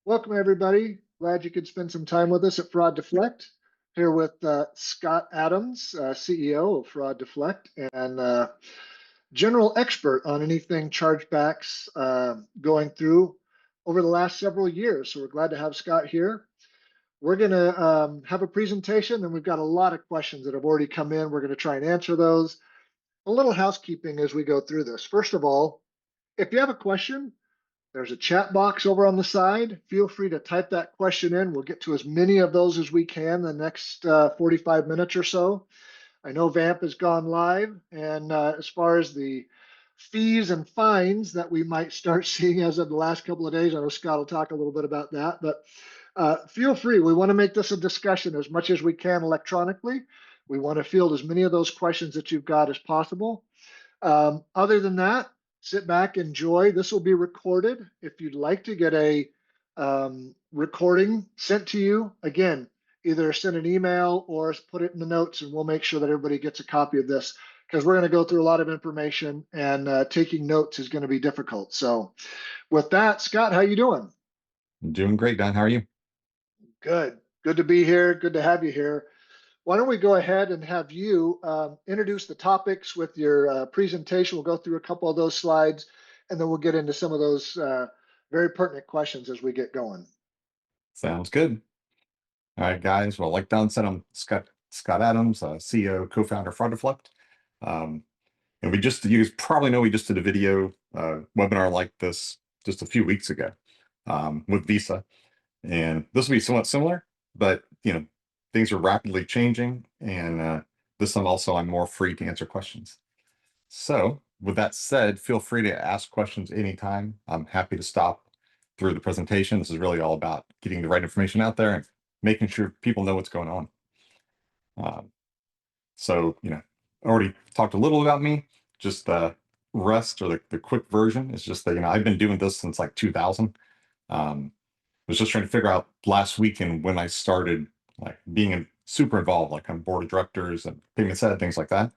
Welcome, everybody. Glad you could spend some time with us at Fraud Deflect. Here with Scott Adams, CEO of Fraud Deflect, and general expert on anything chargebacks going through over the last several years. So we're glad to have Scott here. We're going to have a presentation, and we've got a lot of questions that have already come in. We're going to try and answer those. A little housekeeping as we go through this. First of all, if you have a question, there's a chat box over on the side. Feel free to type that question in. We'll get to as many of those as we can the next 45 minutes or so. I know VAMP has gone live, and as far as the fees and fines that we might start seeing as of the last couple of days, I know Scott will talk a little bit about that, but feel free. We want to make this a discussion as much as we can electronically. We want to field as many of those questions that you've got as possible. Other than that, sit back, enjoy. This will be recorded. If you'd like to get a recording sent to you, again, either send an email or put it in the notes, and we'll make sure that everybody gets a copy of this, because we're going to go through a lot of information, and taking notes is going to be difficult. So with that, Scott, how you doing? I'm doing great, Don. How are you? Good. Good to be here. Good to have you here. Why don't we go ahead and have you introduce the topics with your presentation. We'll go through a couple of those slides, and then we'll get into some of those very pertinent questions as we get going. Sounds good. All right, guys. Well, like Don said, I'm Scott Adams, CEO, co-founder of Fraud Deflect. And you probably know we just did a video webinar like this just a few weeks ago with Visa. And this will be somewhat similar, but things are rapidly changing, and this time also I'm more free to answer questions. So with that said, feel free to ask questions anytime. I'm happy to stop through the presentation. This is really all about getting the right information out there and making sure people know what's going on. Already talked a little about me. Just the rest, or the quick version, is just that I've been doing this since like 2000. Was just trying to figure out last weekend when I started being super involved, like on board of directors and payment set, things like that.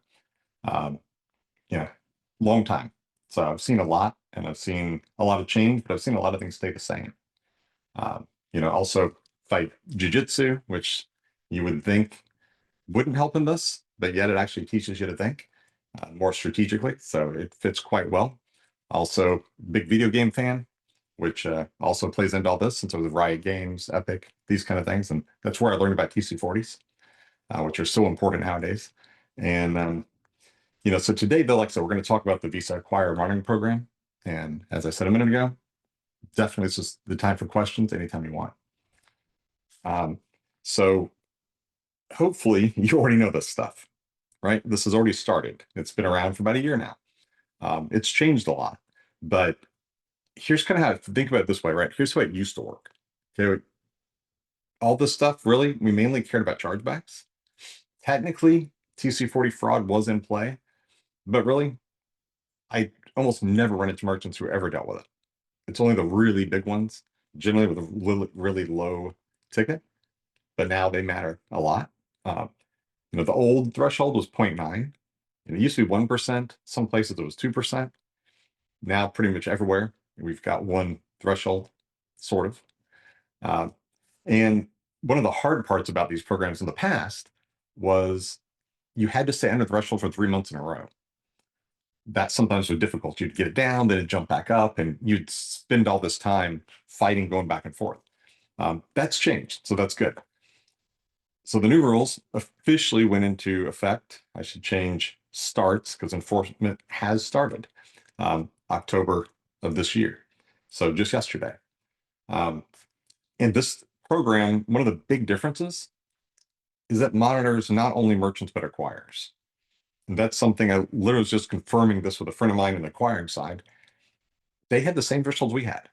Long time. So I've seen a lot, and I've seen a lot of change, but I've seen a lot of things stay the same. Also fight jujitsu, which you would think wouldn't help in this, but yet it actually teaches you to think more strategically. So it fits quite well. Also, big video game fan, which also plays into all this, since I was Riot Games, Epic, these kind of things. And that's where I learned about TC40s, which are so important nowadays. And, so today, though, like I said, we're going to talk about the Visa Acquire Monitoring Program. And as I said a minute ago, definitely it's just the time for questions anytime you want. So hopefully you already know this stuff, right? This has already started. It's been around for about a year now. It's changed a lot, but here's kind of how to think about it this way, right? Here's how it used to work. Okay, all this stuff, really, we mainly cared about chargebacks. Technically, TC40 fraud was in play, but really, I almost never run into merchants who ever dealt with it. It's only the really big ones, generally with a really low ticket, but now they matter a lot. The old threshold was 0.9, and it used to be 1%. Some places it was 2%. Now, pretty much everywhere, we've got one threshold, sort of. And one of the hard parts about these programs in the past was you had to stay under the threshold for 3 months in a row. That sometimes was difficult. You'd get it down, then it'd jump back up, and you'd spend all this time fighting, going back and forth. That's changed, so that's good. So the new rules officially went into effect. I should change starts, because enforcement has started October of this year. So just yesterday. And this program, one of the big differences is that monitors not only merchants, but acquirers. And that's something I literally was just confirming this with a friend of mine in the acquiring side. They had the same thresholds we had,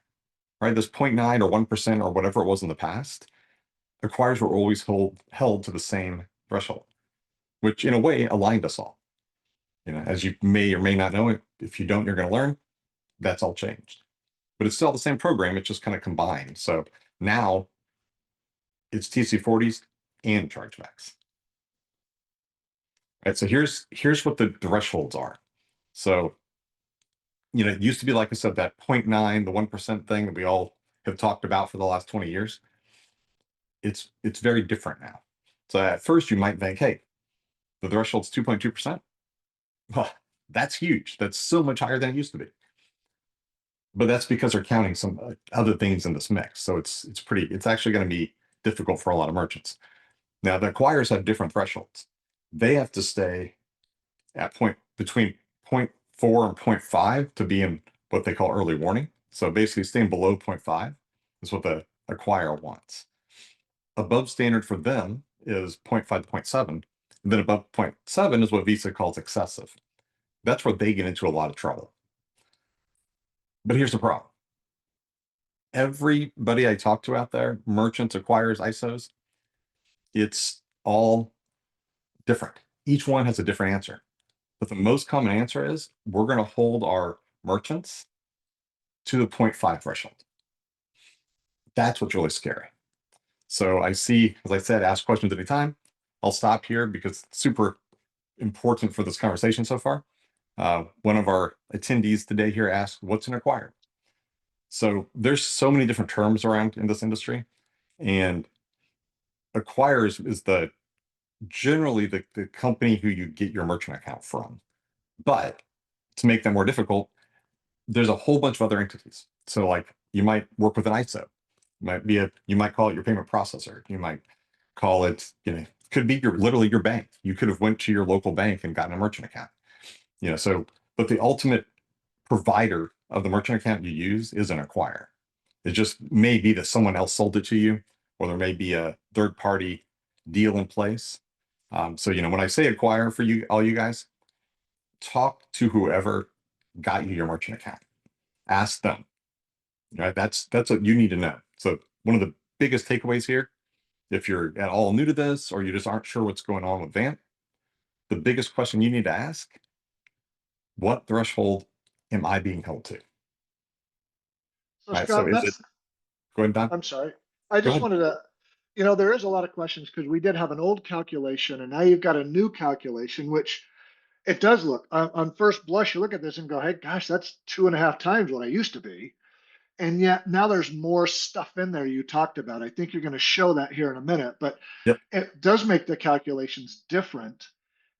right? This 0.9 or 1% or whatever it was in the past. Acquirers were always held to the same threshold, which in a way aligned us all. As you may or may not know, if you don't, you're going to learn, that's all changed. But it's still the same program, it's just kind of combined. So now it's TC40s and chargebacks. Right, so here's what the thresholds are. So, it used to be, like I said, that 0.9, the 1% thing that we all have talked about for the last 20 years, it's very different now. So at first you might think, hey, the threshold's 2.2%. Well, that's huge. That's so much higher than it used to be. But that's because they're counting some other things in this mix. So it's actually going to be difficult for a lot of merchants. Now the acquirers have different thresholds. They have to stay at between 0.4 and 0.5 to be in what they call early warning. So basically staying below 0.5 is what the acquirer wants. Above standard for them is 0.5 to 0.7. And then above 0.7 is what Visa calls excessive. That's where they get into a lot of trouble. But here's the problem. Everybody I talk to out there, merchants, acquirers, ISOs, it's all different. Each one has a different answer. But the most common answer is we're going to hold our merchants to the 0.5 threshold. That's what's really scary. So I see, as I said, ask questions anytime. I'll stop here because it's super important for this conversation so far. One of our attendees today here asked, what's an acquirer? So there's so many different terms around in this industry, and acquirers is generally the company who you get your merchant account from. But to make that more difficult, there's a whole bunch of other entities. So like you might work with an ISO, you might call it your payment processor. You might call it, could be literally your bank. You could have went to your local bank and gotten a merchant account. So, but the ultimate provider of the merchant account you use is an acquirer. It just may be that someone else sold it to you, or there may be a third-party deal in place. So, when I say acquire for you, all you guys, talk to whoever got you your merchant account. Ask them. Right? That's what you need to know. So one of the biggest takeaways here, if you're at all new to this or you just aren't sure what's going on with VAMP, the biggest question you need to ask, what threshold am I being held to? So Right. Scott, So is it, go ahead, Don. I'm sorry. I Go just ahead. wanted to, there is a lot of questions because we did have an old calculation and now you've got a new calculation, which it does look on first blush, you look at this and go, hey, gosh, that's 2.5 times what I used to be. And yet now there's more stuff in there you talked about. I think you're going to show that here in a minute, but Yep. it does make the calculations different.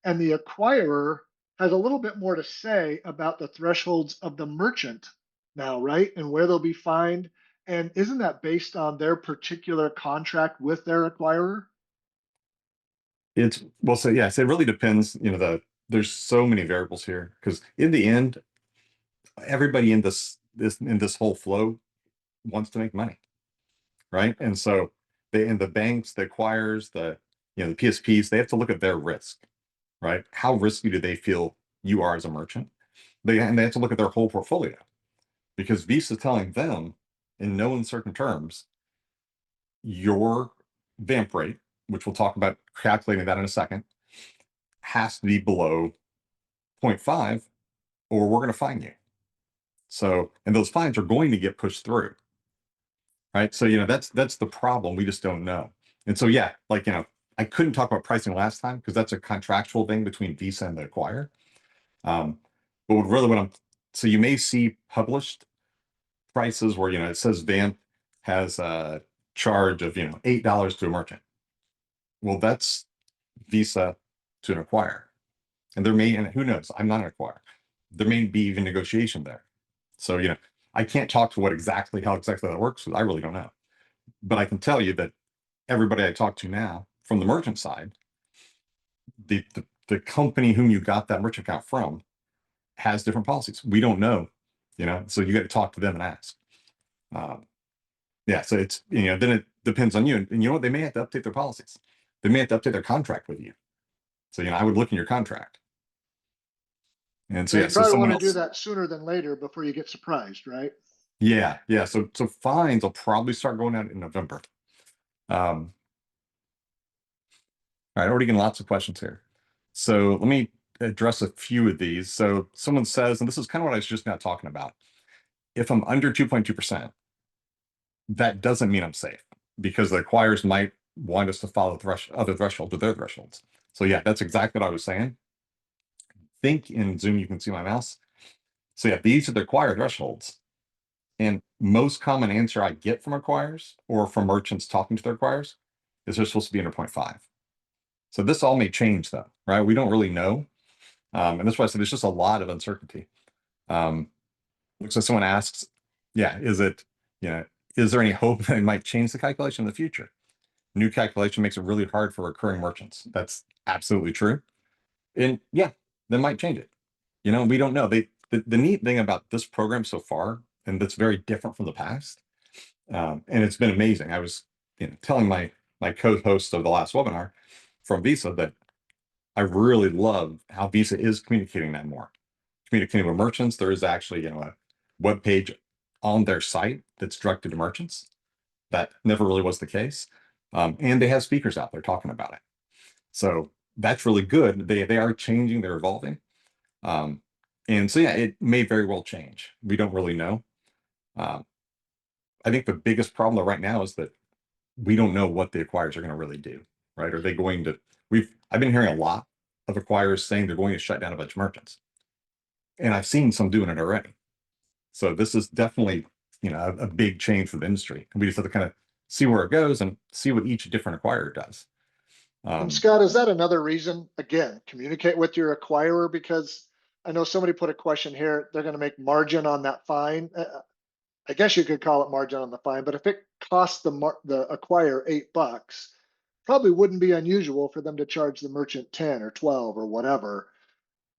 And the acquirer has a little bit more to say about the thresholds of the merchant now, right? And where they'll be fined. And isn't that based on their particular contract with their acquirer? So yes, it really depends. There's so many variables here because in the end, everybody in this whole flow wants to make money, right? And so the banks, the acquirers, the PSPs, they have to look at their risk, right? How risky do they feel you are as a merchant? They have to look at their whole portfolio because Visa is telling them in no uncertain terms, your VAMP rate, which we'll talk about calculating that in a second, has to be below 0.5 or we're going to fine you. So, and those fines are going to get pushed through, right? So, that's the problem. We just don't know. And so, yeah, I couldn't talk about pricing last time because that's a contractual thing between Visa and the acquirer. But so you may see published prices where, it says VAMP has a charge of, $8 to a merchant. Well, that's Visa to an acquirer. And and who knows, I'm not an acquirer. There may be even negotiation there. So, I can't talk to how exactly that works because I really don't know. But I can tell you that everybody I talk to now from the merchant side, the company whom you got that merchant account from has different policies. We don't know, so you got to talk to them and ask. Yeah, so it's, then it depends on you. And you know what? They may have to update their policies. They may have to update their contract with you. So, I would look in your contract. And so, Yeah, yeah, you so probably someone want to do else. that sooner than later before you get surprised, right? Yeah, yeah. So fines will probably start going out in November. All right, already getting lots of questions here. So let me address a few of these. So someone says, and this is kind of what I was just now talking about. If I'm under 2.2%, that doesn't mean I'm safe because the acquirers might want us to follow other thresholds or their thresholds. So yeah, that's exactly what I was saying. Think in Zoom, you can see my mouse. So yeah, these are the acquired thresholds. And most common answer I get from acquirers or from merchants talking to their acquirers is they're supposed to be under 0.5. So this all may change though, right? We don't really know. And that's why I said there's just a lot of uncertainty. So someone asks, yeah, is it, you know, is there any hope that it might change the calculation in the future? New calculation makes it really hard for recurring merchants. That's absolutely true. And yeah, they might change it. You know, we don't know. The neat thing about this program so far, and that's very different from the past, and it's been amazing. I was, telling my co-host of the last webinar from Visa that I really love how Visa is communicating that more. Communicating with merchants. There is actually, a web page on their site that's directed to merchants. That never really was the case. And they have speakers out there talking about it. So that's really good. They are changing, they're evolving. And so yeah, it may very well change. We don't really know. I think the biggest problem though right now is that we don't know what the acquirers are going to really do, right? Are they going to, I've been hearing a lot of acquirers saying they're going to shut down a bunch of merchants. And I've seen some doing it already. So this is definitely, a big change for the industry. And we just have to kind of see where it goes and see what each different acquirer does. And Scott, is that another reason, again, communicate with your acquirer? Because I know somebody put a question here, they're going to make margin on that fine. I guess you could call it margin on the fine, but if it costs the acquirer $8, probably wouldn't be unusual for them to charge the merchant 10 or 12 or whatever.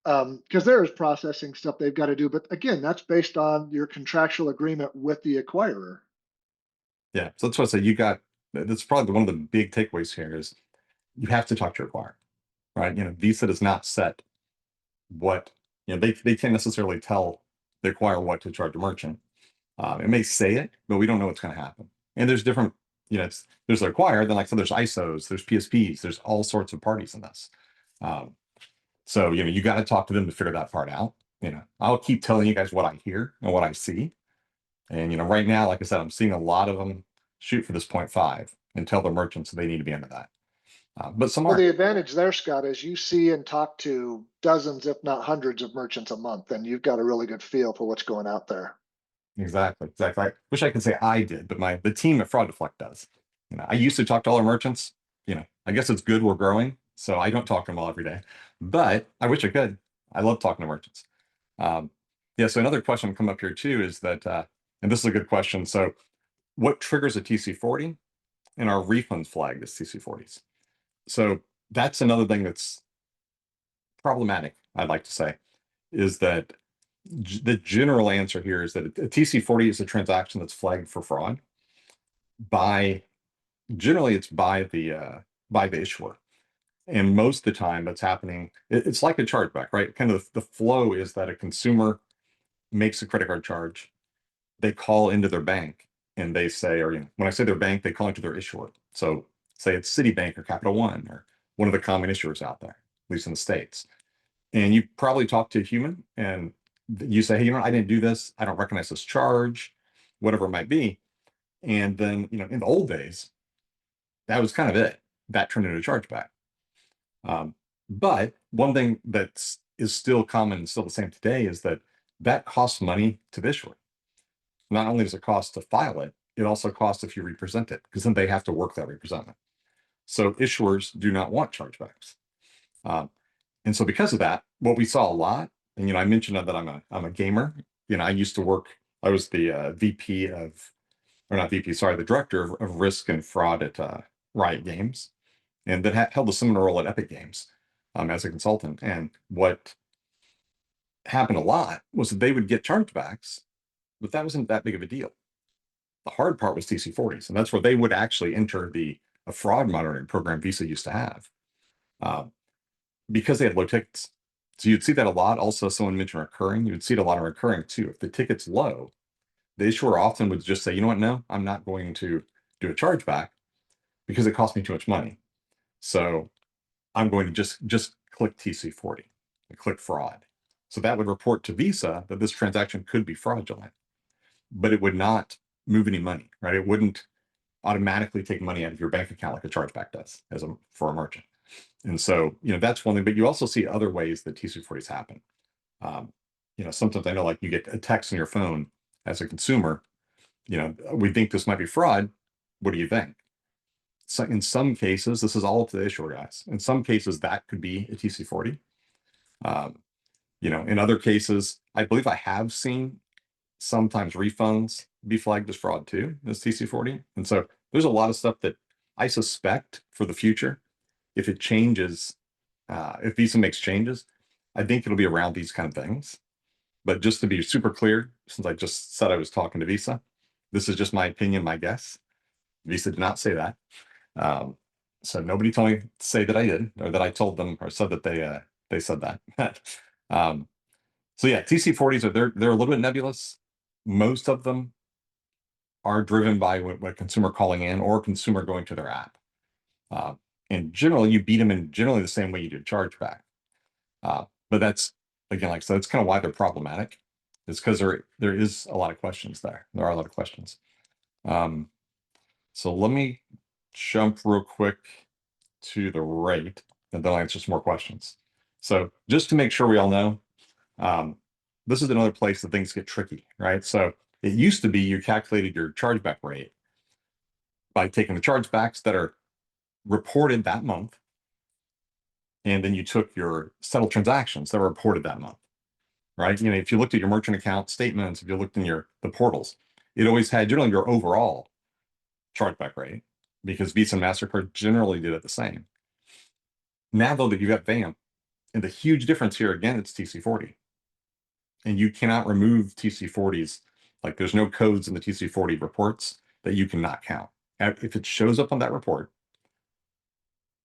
Because there is processing stuff they've got to do. But again, that's based on your contractual agreement with the acquirer. Yeah, so that's what I say. That's probably one of the big takeaways here is you have to talk to your acquirer, right? Visa does not set what, they can't necessarily tell the acquirer what to charge a merchant. It may say it, but we don't know what's going to happen. And there's different, there's the acquirer, then like I said, there's ISOs, there's PSPs, there's all sorts of parties in this. So, you got to talk to them to figure that part out. I'll keep telling you guys what I hear and what I see. And, right now, like I said, I'm seeing a lot of them shoot for this 0.5 and tell the merchants they need to be under that. But some Well, aren't. the advantage there, Scott, is you see and talk to dozens, if not hundreds of merchants a month, and you've got a really good feel for what's going out there. Exactly. I wish I could say I did, but the team at Fraud Deflect does. I used to talk to all our merchants. I guess it's good we're growing, so I don't talk to them all every day, but I wish I could. I love talking to merchants. Yeah. So another question come up here too is that, and this is a good question. So, what triggers a TC40, and are refunds flagged as TC40s? So that's another thing that's problematic. I'd like to say is that the general answer here is that a TC40 is a transaction that's flagged for fraud generally it's by the issuer. And most of the time that's happening, it's like a chargeback, right? Kind of the flow is that a consumer makes a credit card charge, they call into their bank and they say, or when I say their bank, they call into their issuer. So say it's Citibank or Capital One or one of the common issuers out there, at least in the States. And you probably talk to a human and you say, hey, I didn't do this. I don't recognize this charge, whatever it might be. And then, in the old days, that was kind of it. That turned into a chargeback. But one thing is still common and still the same today is that costs money to the issuer. Not only does it cost to file it, it also costs if you represent it, because then they have to work that representment. So issuers do not want chargebacks. And so because of that, what we saw a lot, and I mentioned that I'm a gamer. I used to work, I was the VP of, or not VP, sorry, the director of risk and fraud at Riot Games, and then held a similar role at Epic Games as a consultant. And what happened a lot was that they would get chargebacks, but that wasn't that big of a deal. The hard part was TC40s, and that's where they would actually enter a fraud monitoring program Visa used to have, because they had low tickets. So you'd see that a lot. Also, someone mentioned recurring. You would see it a lot of recurring too. If the ticket's low, the issuer often would just say, you know what, no, I'm not going to do a chargeback because it cost me too much money. So I'm going to just click TC40 and click fraud. So that would report to Visa that this transaction could be fraudulent, but it would not move any money, right? It wouldn't automatically take money out of your bank account like a chargeback does for a merchant. And so, that's one thing, but you also see other ways that TC40s happen. Sometimes I know like you get a text on your phone as a consumer we think this might be fraud. What do you think? So in some cases, this is all up to the issuer, guys. In some cases, that could be a TC40. In other cases, I believe I have seen sometimes refunds be flagged as fraud too, as TC40. And so there's a lot of stuff that I suspect for the future, if it changes, if Visa makes changes, I think it'll be around these kind of things. But just to be super clear, since I just said I was talking to Visa, this is just my opinion, my guess. Visa did not say that. So nobody told me to say that I did, or that I told them, or said that they said that. So yeah, TC40s they're a little bit nebulous. Most of them are driven by what consumer calling in or consumer going to their app. And generally, you beat them in generally the same way you do chargeback. But that's, again, like I said, that's kind of why they're problematic. It's because there is a lot of questions there. There are a lot of questions. So let me jump real quick to the rate, and then I'll answer some more questions. So just to make sure we all know, this is another place that things get tricky, right? So it used to be you calculated your chargeback rate by taking the chargebacks that are reported that month, and then you took your settled transactions that were reported that month, right? If you looked at your merchant account statements, if you looked in the portals, it always had generally your overall chargeback rate, because Visa and MasterCard generally did it the same. Now, though, that you've got VAMP, and the huge difference here, again, it's TC40. And you cannot remove TC40s. Like, there's no codes in the TC40 reports that you cannot count. If it shows up on that report,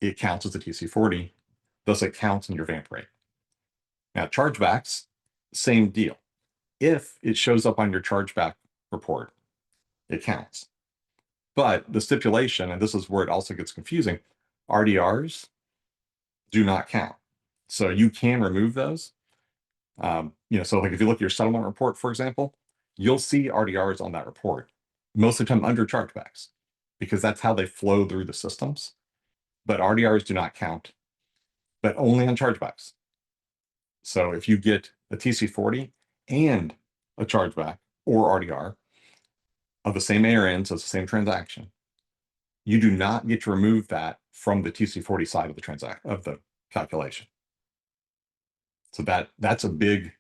it counts as a TC40, thus it counts in your VAMP rate. Now, chargebacks, same deal. If it shows up on your chargeback report, it counts. But the stipulation, and this is where it also gets confusing, RDRs do not count. So you can remove those. So like if you look at your settlement report, for example, you'll see RDRs on that report, most of the time under chargebacks, because that's how they flow through the systems. But RDRs do not count, but only on chargebacks. So if you get a TC40 and a chargeback or RDR of the same ARN, so it's the same transaction, you do not get to remove that from the TC40 side of the calculation. So that's a big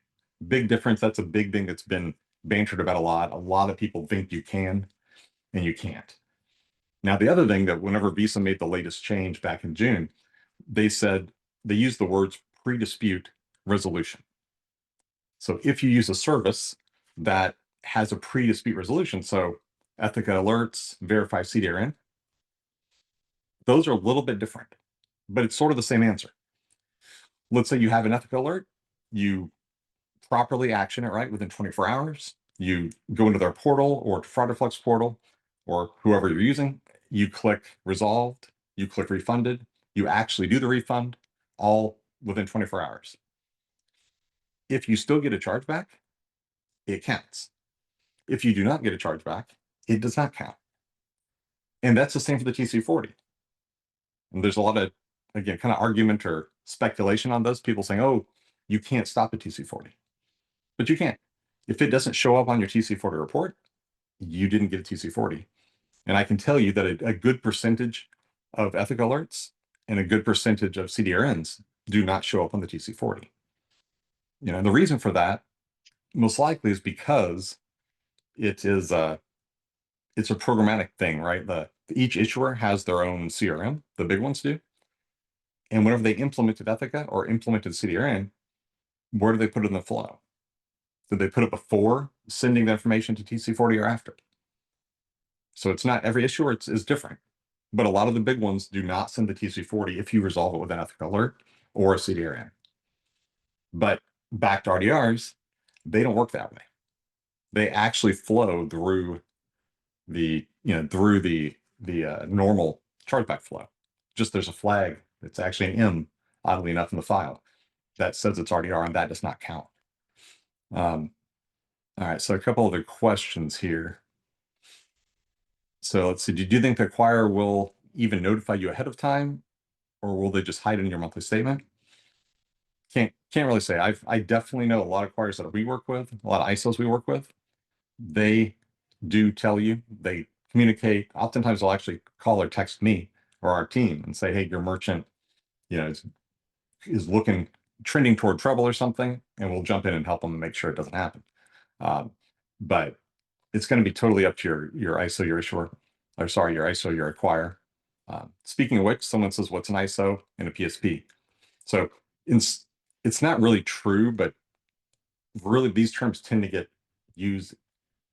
difference. That's a big thing that's been bantered about a lot. A lot of people think you can, and you can't. Now, the other thing that whenever Visa made the latest change back in June, they said they used the words pre-dispute resolution. So if you use a service that has a pre-dispute resolution, so Ethica alerts, verify CDRN, those are a little bit different, but it's sort of the same answer. Let's say you have an Ethica alert, you properly action it right within 24 hours. You go into their portal or to Fraud Deflect's portal or whoever you're using, you click resolved, you click refunded, you actually do the refund, all within 24 hours. If you still get a chargeback, it counts. If you do not get a chargeback, it does not count. And that's the same for the TC40. And there's a lot of, again, kind of argument or speculation on this. People saying, oh, you can't stop a TC40. But you can't. If it doesn't show up on your TC40 report, you didn't get a TC40. And I can tell you that a good percentage of ethical alerts and a good percentage of CDRNs do not show up on the TC40. The reason for that most likely is because it's a programmatic thing, right? Each issuer has their own CRM, the big ones do. And whenever they implemented Ethica or implemented CDRN, where do they put it in the flow? Did they put it before sending the information to TC40 or after? So it's not every issuer is different, but a lot of the big ones do not send the TC40 if you resolve it with an ethical alert or a CDRN. But back to RDRs, they don't work that way. They actually flow through the normal chargeback flow. Just there's a flag. It's actually an M, oddly enough, in the file that says it's RDR, and that does not count. All right, so a couple other questions here. So let's see, do you think the acquirer will even notify you ahead of time, or will they just hide it in your monthly statement? Can't really say. I definitely know a lot of acquirers that we work with, a lot of ISOs we work with, they do tell you. They communicate. Oftentimes they'll actually call or text me or our team and say, hey, your merchant, is looking trending toward trouble or something, and we'll jump in and help them and make sure it doesn't happen. But it's going to be totally up to your ISO, your issuer, or sorry, your ISO, your acquirer. Speaking of which, someone says, what's an ISO and a PSP? So it's not really true, but really these terms tend to get used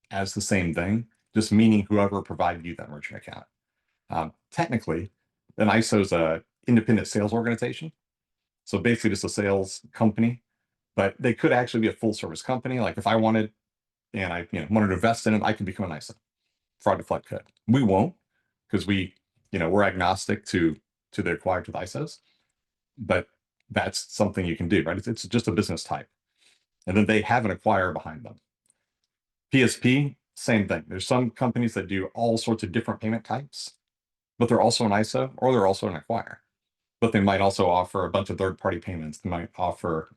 as the same thing, just meaning whoever provided you that merchant account. Technically, an ISO is a independent sales organization. So basically just a sales company, but they could actually be a full service company. Like if I wanted, and I wanted to invest in it, I could become an ISO. Fraud Deflect could. We won't, because we're agnostic to the acquired to the ISOs, but that's something you can do, right? It's just a business type. And then they have an acquirer behind them. PSP, same thing. There's some companies that do all sorts of different payment types, but they're also an ISO or they're also an acquirer. But they might also offer a bunch of third-party payments. They might offer,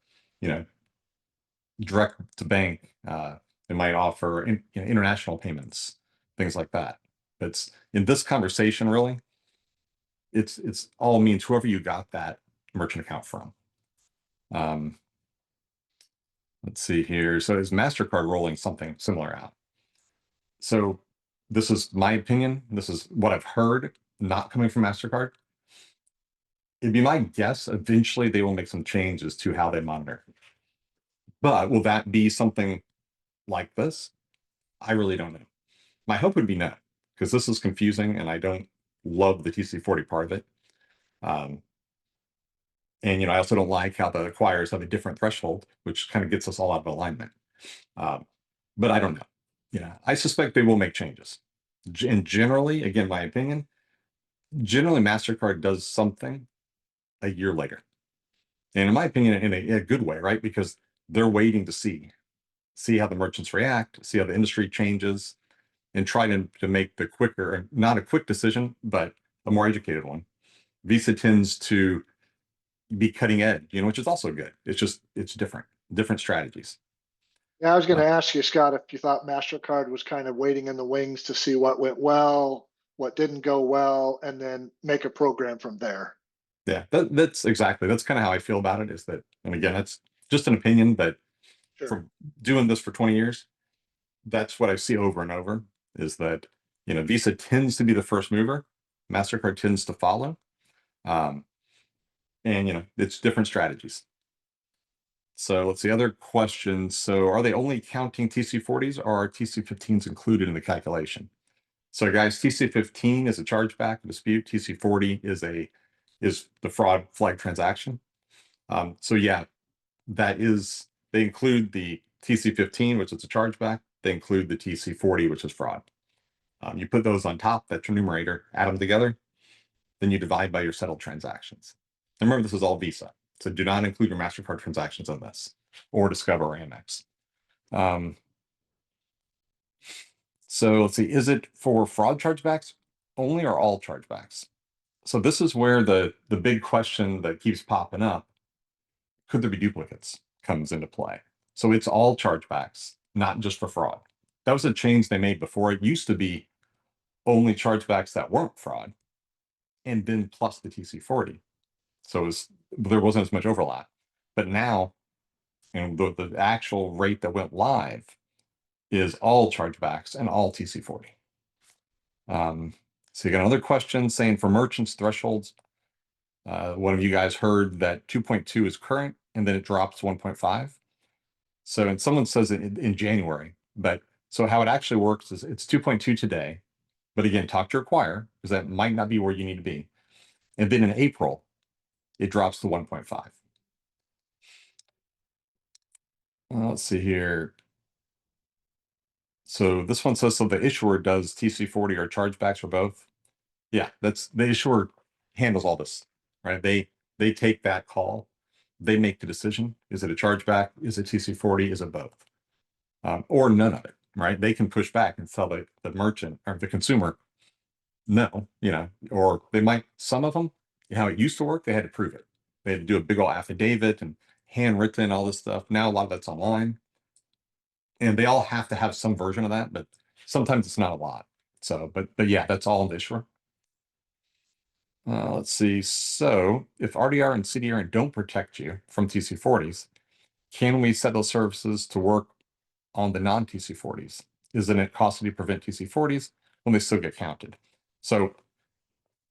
direct to bank. They might offer international payments, things like that. But in this conversation, really, it's all means whoever you got that merchant account from. Let's see here. So is MasterCard rolling something similar out? So this is my opinion. This is what I've heard, not coming from MasterCard. It'd be my guess, eventually they will make some changes to how they monitor. But will that be something like this? I really don't know. My hope would be no, because this is confusing and I don't love the TC40 part of it. And I also don't like how the acquirers have a different threshold, which kind of gets us all out of alignment. But I don't know. I suspect they will make changes. And generally, again, my opinion, generally MasterCard does something a year later. And in my opinion, in a good way, right? Because they're waiting to see how the merchants react, see how the industry changes, and try to make the quicker, not a quick decision, but a more educated one. Visa tends to be cutting edge, which is also good. It's different strategies. Yeah, I was going to ask you, Scott, if you thought MasterCard was kind of waiting in the wings to see what went well, what didn't go well, and then make a program from there. Yeah, that's kind of how I feel about it, is that, and again, that's just an opinion, but Sure. from doing this for 20 years, that's what I see over and over, is that, Visa tends to be the first mover. MasterCard tends to follow. And, it's different strategies. So let's see, other questions. So are they only counting TC40s or are TC15s included in the calculation? So guys, TC15 is a chargeback dispute. TC40 is the fraud flag transaction. So yeah, they include the TC15, which is a chargeback. They include the TC40, which is fraud. You put those on top, that numerator, add them together, then you divide by your settled transactions. And remember, this is all Visa. So do not include your MasterCard transactions on this, or Discover or Amex. So let's see, is it for fraud chargebacks only or all chargebacks? So this is where the big question that keeps popping up, could there be duplicates, comes into play. So it's all chargebacks, not just for fraud. That was a change they made before. It used to be only chargebacks that weren't fraud, and then plus the TC40. So there wasn't as much overlap. But now, the actual rate that went live is all chargebacks and all TC40. So you got another question saying, for merchants thresholds, one of you guys heard that 2.2 is current and then it drops 1.5. So, and someone says it in January, but so how it actually works is it's 2.2 today, but again, talk to your acquirer, because that might not be where you need to be. And then in April, it drops to 1.5. Let's see here. So this one says, so the issuer does TC40 or chargebacks for both. Yeah, that's the issuer handles all this, right? They take that call. They make the decision. Is it a chargeback? Is it TC40? Is it both? Or none of it, right? They can push back and tell the merchant or the consumer, no, or they might, some of them, how it used to work, they had to prove it. They had to do a big old affidavit and handwritten, all this stuff. Now a lot of that's online. And they all have to have some version of that, but Sometimes it's not a lot. So, but yeah, that's all in the issuer. Let's see. So if RDR and CDR don't protect you from TC40s, can we set those services to work on the non-TC40s? Isn't it costly to prevent TC40s when they still get counted? So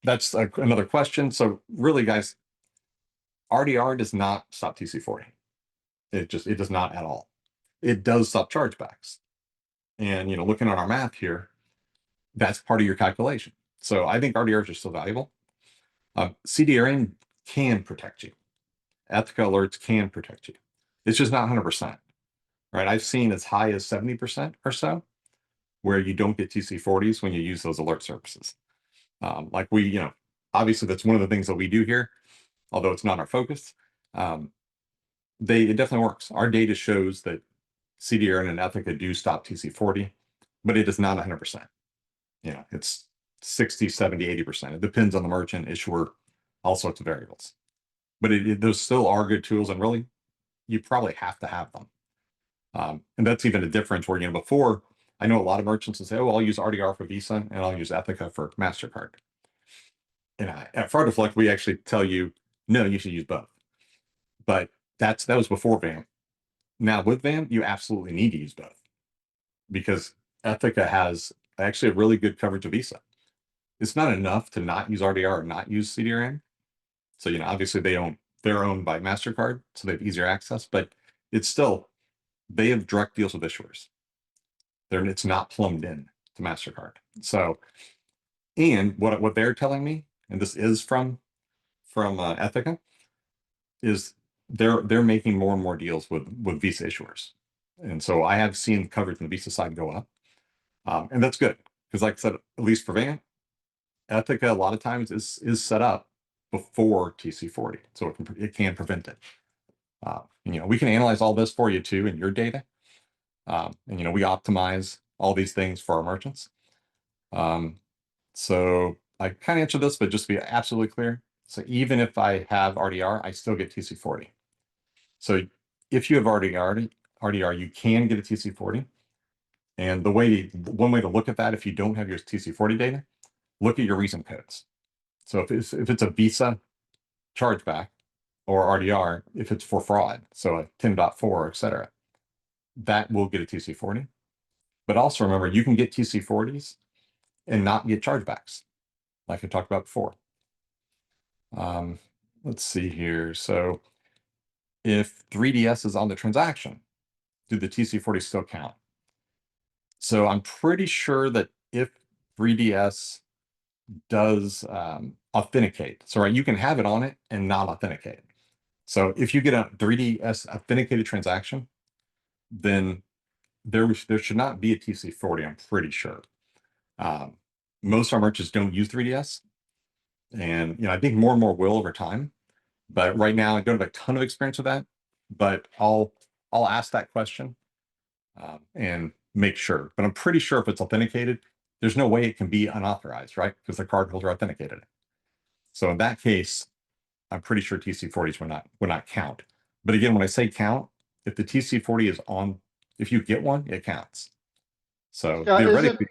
that's another question. So really, guys, RDR does not stop TC40. It does not at all. It does stop chargebacks. And looking at our math here, that's part of your calculation. So I think RDRs are still valuable. CDRN can protect you. Ethica alerts can protect you. It's just not 100%, right? I've seen as high as 70% or so where you don't get TC40s when you use those alert services. Like obviously that's one of the things that we do here, although it's not our focus. It definitely works. Our data shows that CDRN and Ethica do stop TC40, but it is not 100%. It's 60, 70, 80%. It depends on the merchant, issuer, all sorts of variables. But those still are good tools, and really, you probably have to have them. And that's even a difference where, before, I know a lot of merchants will say, oh, I'll use RDR for Visa and I'll use Ethica for MasterCard. And at Fraud Deflect, we actually tell you, no, you should use both. But that was before VAMP. Now with VAMP, you absolutely need to use both because Ethica has actually a really good coverage of Visa. It's not enough to not use RDR or not use CDRN. So, obviously they're owned by MasterCard, so they have easier access, but it's still, they have direct deals with issuers. It's not plumbed in to MasterCard. So, and what they're telling me, and this is from Ethica, is they're making more and more deals with Visa issuers. And so I have seen coverage on the Visa side go up. And that's good. Because like I said, at least for VAMP, Ethica a lot of times is set up before TC40. So it can prevent it. We can analyze all this for you too in your data. And we optimize all these things for our merchants. So I kind of answered this, but just to be absolutely clear. So even if I have RDR, I still get TC40. So if you have RDR, you can get a TC40. And one way to look at that, if you don't have your TC40 data, look at your recent codes. So if it's a Visa chargeback or RDR, if it's for fraud, so a 10.4, et cetera, that will get a TC40. But also remember, you can get TC40s and not get chargebacks, like I talked about before. Let's see here. So if 3DS is on the transaction, do the TC40 still count? So I'm pretty sure that if 3DS does authenticate, so right, you can have it on it and not authenticate. So if you get a 3DS authenticated transaction, then there should not be a TC40, I'm pretty sure. Most of our merchants don't use 3DS. And I think more and more will over time. But right now I don't have a ton of experience with that. But I'll ask that question and make sure. But I'm pretty sure if it's authenticated, there's no way it can be unauthorized, right? Because the cardholder authenticated it. So in that case, I'm pretty sure TC40s will not count. But again, when I say count, if the TC40 is on, if you get one, it counts. So Scott, theoretically,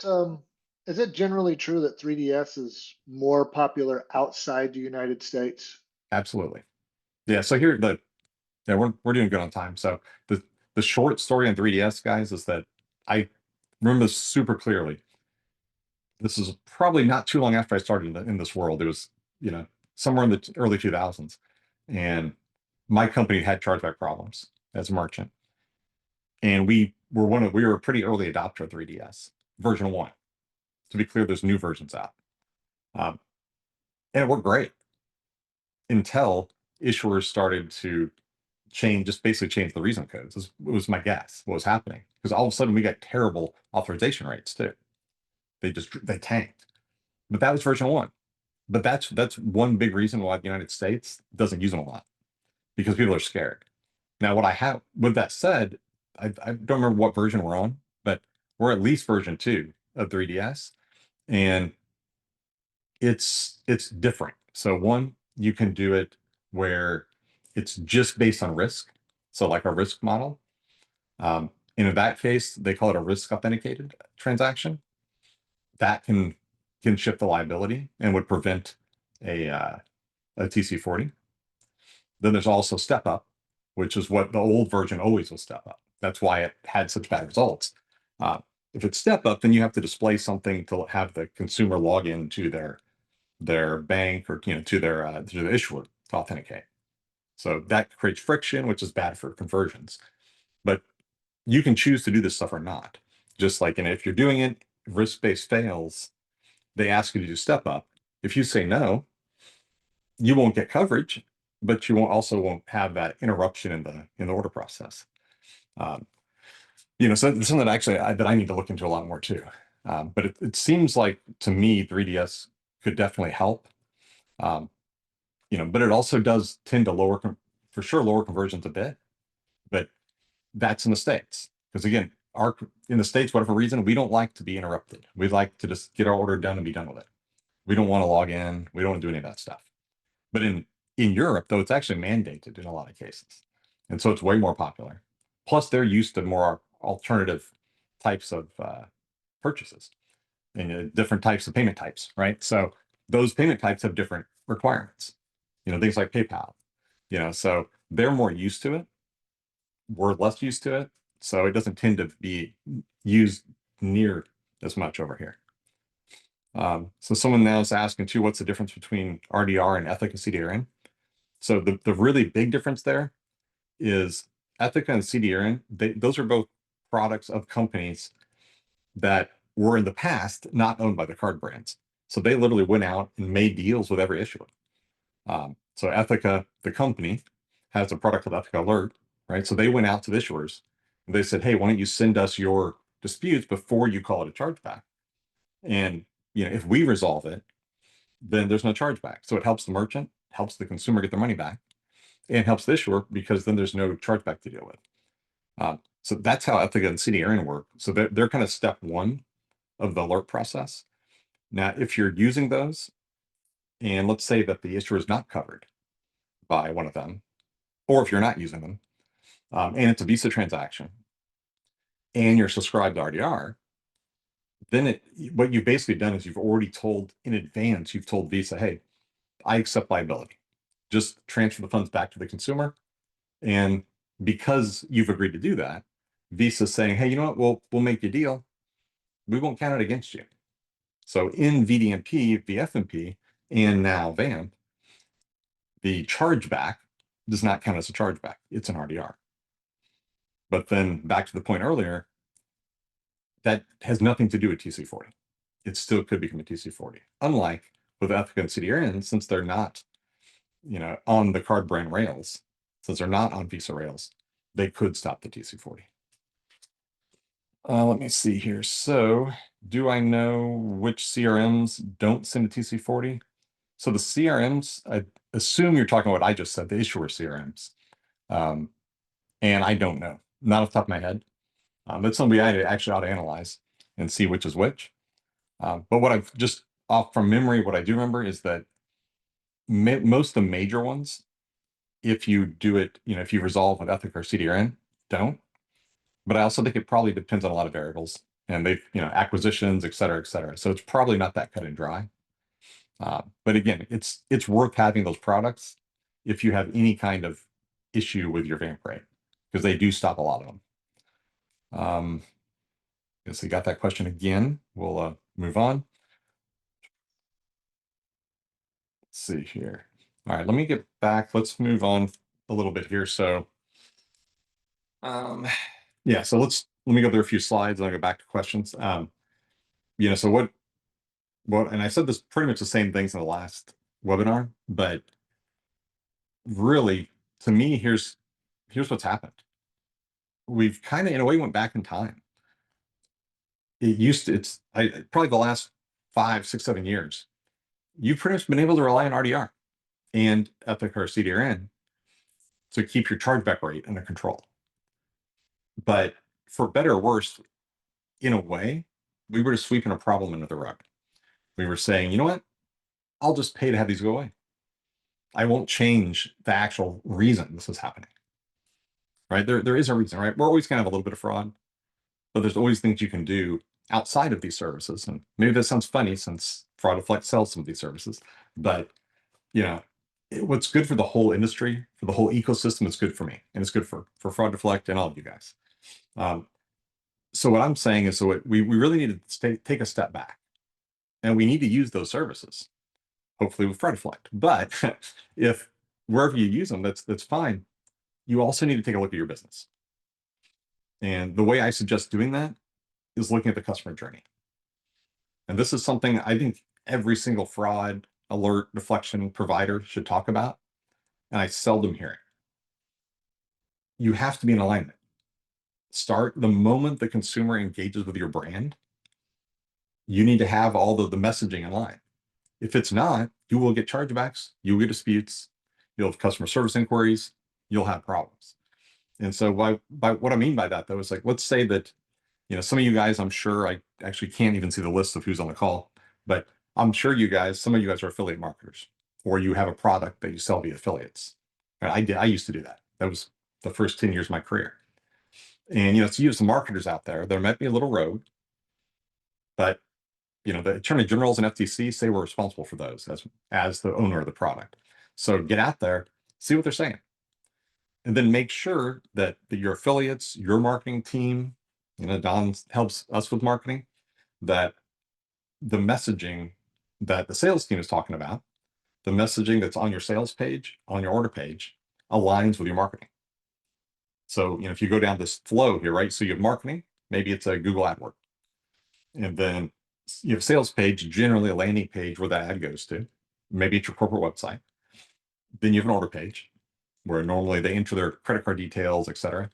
is it generally true that 3DS is more popular outside the United States? absolutely. Yeah. So we're doing good on time. So the short story on 3DS, guys, is that I remember this super clearly. This is probably not too long after I started in this world. It was, somewhere in the early 2000s. And my company had chargeback problems as a merchant. And we were a pretty early adopter of 3DS, version 1. To be clear, there's new versions out. And it worked great until issuers started to basically change the reason codes. It was my guess what was happening. Because all of a sudden we got terrible authorization rates too. They tanked. But that was version 1. But that's one big reason why the United States doesn't use them a lot, because people are scared. Now, with that said, I don't remember what version we're on, but we're at least version 2 of 3DS, and it's different. So one, you can do it where it's just based on risk. So like a risk model. And in that case, they call it a risk authenticated transaction. That can shift the liability and would prevent a TC40. Then there's also step up, which is what the old version always was step up. That's why it had such bad results. If it's step up, then you have to display something to have the consumer log in to their bank or to the issuer to authenticate. So that creates friction, which is bad for conversions. But you can choose to do this stuff or not. Just like, and if you're doing it, risk-based fails, they ask you to do step up. If you say no, you won't get coverage, but you won't have that interruption in the order process. So it's something that actually that I need to look into a lot more too. But it seems like to me 3DS could definitely help. But it also does tend to lower conversions a bit. But that's in the States, because again, in the States, whatever reason, we don't like to be interrupted. We like to just get our order done and be done with it. We don't want to log in. We don't want to do any of that stuff. But in Europe, though, it's actually mandated in a lot of cases. And so it's way more popular. Plus, they're used to more alternative types of purchases and different types of payment types, right? So those payment types have different requirements, things like PayPal, so they're more used to it. We're less used to it. So it doesn't tend to be used near as much over here. So someone now is asking too, what's the difference between RDR and Ethica CDRN? So the really big difference there is Ethica and CDRN, those are both products of companies that were in the past not owned by the card brands. So they literally went out and made deals with every issuer. So Ethica, the company, has a product called Ethica Alert, right? So they went out to the issuers and they said, hey, why don't you send us your disputes before you call it a chargeback? And if we resolve it, then there's no chargeback. So it helps the merchant, helps the consumer get their money back, and helps the issuer because then there's no chargeback to deal with. So that's how Ethica and CDRN work. So they're kind of step one of the alert process. Now, if you're using those, and let's say that the issuer is not covered by one of them, or if you're not using them, and it's a Visa transaction, and you're subscribed to RDR, then what you've basically done is you've already told in advance, you've told Visa, hey, I accept liability. Just transfer the funds back to the consumer. And because you've agreed to do that, Visa's saying, hey, you know what, we'll make you a deal. We won't count it against you. So in VDMP, VFMP, and now VAMP, the chargeback does not count as a chargeback. It's an RDR. But then back to the point earlier, that has nothing to do with TC40. It still could become a TC40. Unlike with Ethica and CDRN, since they're not, on the card brand rails, since they're not on Visa rails, they could stop the TC40. Let me see here. So do I know which CRMs don't send a TC40? So the CRMs, I assume you're talking about what I just said, the issuer CRMs. And I don't know, not off the top of my head. That's something I actually ought to analyze and see which is which. But what I've just off from memory, what I do remember is that most of the major ones, if you do it, if you resolve with Ethica or CDRN, don't. But I also think it probably depends on a lot of variables and acquisitions, et cetera, et cetera. So it's probably not that cut and dry. But again, it's worth having those products if you have any kind of issue with your VAMP rate, because they do stop a lot of them. Guess we got that question again. We'll move on. Let's see here. All right, let me get back. Let's move on a little bit here. So, yeah, so let me go through a few slides and I'll go back to questions. So what, and I said this pretty much the same things in the last webinar, but really, to me, here's what's happened. We've kind of, in a way, went back in time. It's probably the last 5, 6, 7 years, you've pretty much been able to rely on RDR and Ethica or CDRN to keep your chargeback rate under control. But for better or worse, in a way, we were just sweeping a problem under the rug. We were saying, you know what? I'll just pay to have these go away. I won't change the actual reason this is happening. Right? There is a reason, right? We're always going to have a little bit of fraud. but there's always things you can do outside of these services. And maybe this sounds funny since Fraud Deflect sells some of these services, but you know, what's good for the whole industry, for the whole ecosystem, is good for me, and it's good for Fraud Deflect and all of you guys. So what I'm saying is, we really need to take a step back, and we need to use those services, hopefully with Fraud Deflect. But if wherever you use them, that's fine. You also need to take a look at your business. And the way I suggest doing that is looking at the customer journey. And this is something I think every single fraud alert deflection provider should talk about, and I seldom hear it. You have to be in alignment. Start the moment the consumer engages with your brand. You need to have all the messaging in line. If it's not, you will get chargebacks, you'll get disputes, you'll have customer service inquiries, you'll have problems. And so by what I mean by that, though, is like, let's say that, some of you guys, I'm sure, I actually can't even see the list of who's on the call, but I'm sure some of you guys are affiliate marketers, or you have a product that you sell via affiliates. I used to do that. That was the first 10 years of my career. And, it's you, some marketers out there that might be a little rogue, but, the attorney generals and FTC say we're responsible for those as the owner of the product. So get out there, see what they're saying, and then make sure that your affiliates, your marketing team, Don helps us with marketing, that the messaging that the sales team is talking about, the messaging that's on your sales page, on your order page, aligns with your marketing. So, if you go down this flow here, right? So you have marketing, maybe it's a Google AdWord. And then you have sales page, generally a landing page where that ad goes to. Maybe it's your corporate website. Then you have an order page where normally they enter their credit card details, etc.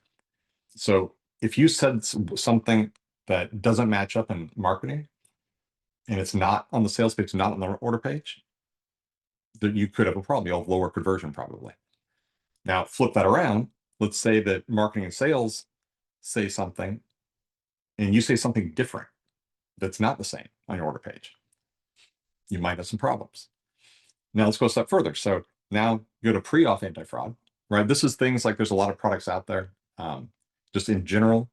So if you said something that doesn't match up in marketing, and it's not on the sales page, not on the order page, then you could have a problem. You'll have lower conversion probably. Now flip that around. Let's say that marketing and sales say something, and you say something different that's not the same on your order page. You might have some problems. Now let's go a step further. So now go to pre-auth anti-fraud, right? This is things like, there's a lot of products out there. Just in general,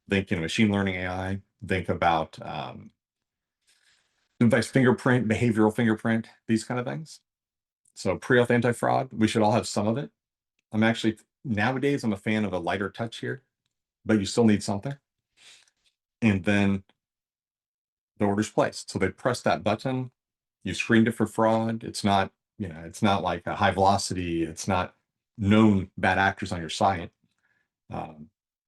think, machine learning AI, think about device fingerprint, behavioral fingerprint, these kind of things. So pre-auth anti-fraud, we should all have some of it. Nowadays, I'm a fan of a lighter touch here, but you still need something. And then the order's placed. So they press that button, you screened it for fraud. It's not, it's not like a high velocity. It's not known bad actors on your site.